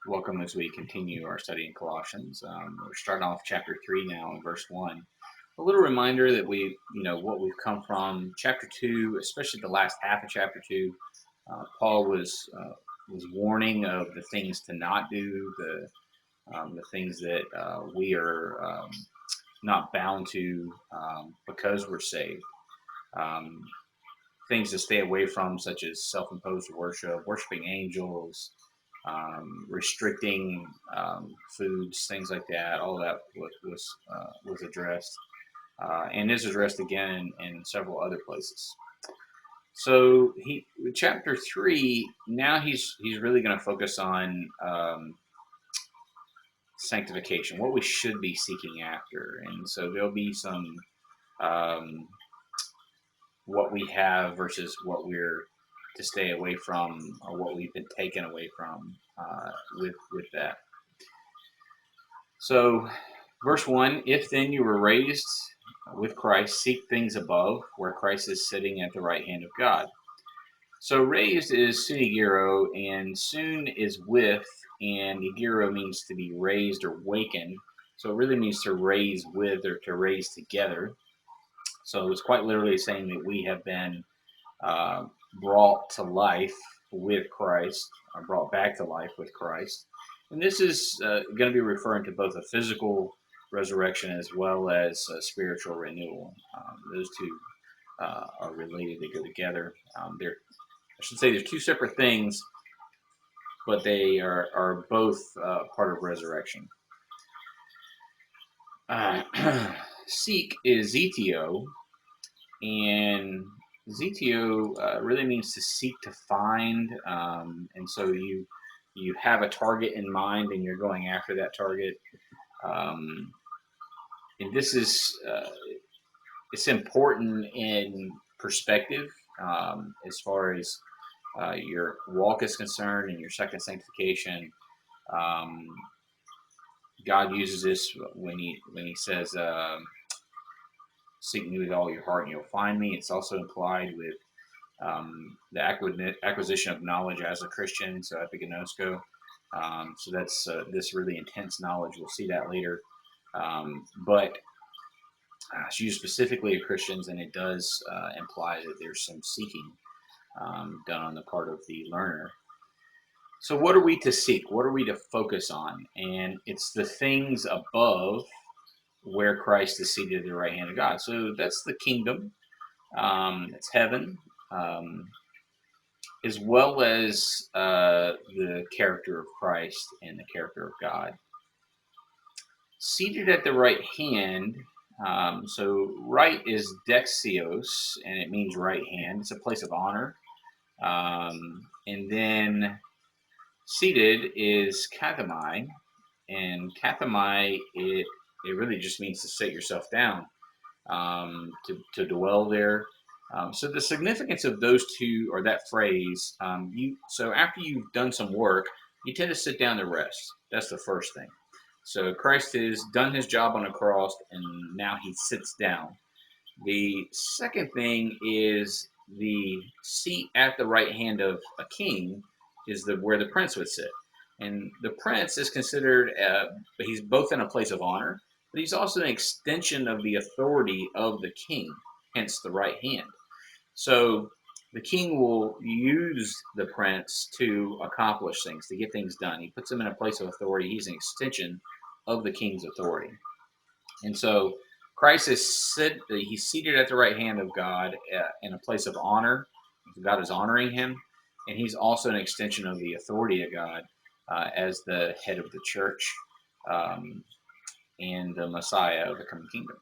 Welcome as we continue our study in Colossians. We're starting off chapter 3 now in verse 1. A little reminder that what we've come from. Chapter 2, especially the last half of chapter 2, Paul was warning of the things to not do, the things that we are not bound to because we're saved. Um, Things to stay away from, such as self-imposed worship, worshiping angels, restricting foods, things like that. All that was addressed, and is addressed again in several other places. So chapter 3, now he's really going to focus on sanctification, what we should be seeking after, and so there'll be some um, what we have versus what we're to stay away from, or what we've been taken away from with that. So, verse 1, if then you were raised with Christ, seek things above, where Christ is sitting at the right hand of God. So, raised is sunigiro, and soon is with, and igiro means to be raised or wakened. So, it really means to raise with or to raise together. So, it's quite literally saying that we have been uh, brought to life with Christ, or brought back to life with Christ. And this is going to be referring to both a physical resurrection as well as a spiritual renewal. Those two are related; they go together. I should say, there's two separate things, but they are both part of resurrection. Seek is zetio, and zetio really means to seek, to find, and so you have a target in mind and you're going after that target. Um, and this is it's important in perspective, as far as your walk is concerned and your second sanctification. Um, God uses this when he says, "Seek me with all your heart, and you'll find me." It's also implied with the acquisition of knowledge as a Christian, so epigenosko. So that's this really intense knowledge. We'll see that later. But it's used specifically of Christians, and it does imply that there's some seeking done on the part of the learner. So, what are we to seek? What are we to focus on? And it's the things above, where Christ is seated at the right hand of God. So that's the kingdom. It's heaven. As well as the character of Christ and the character of God. Seated at the right hand, so right is dexios, and it means right hand. It's a place of honor. And then seated is kathami, and kathami, it really just means to set yourself down, to dwell there. So the significance of those two, or that phrase, so after you've done some work, you tend to sit down to rest. That's the first thing. So Christ has done his job on the cross, and now he sits down. The second thing is the seat at the right hand of a king is where the prince would sit. And the prince is considered, he's both in a place of honor, but he's also an extension of the authority of the king, hence the right hand. So the king will use the prince to accomplish things, to get things done. He puts him in a place of authority. He's an extension of the king's authority. And so Christ he's seated at the right hand of God in a place of honor. God is honoring him. And he's also an extension of the authority of God as the head of the church, and the Messiah of the coming kingdom.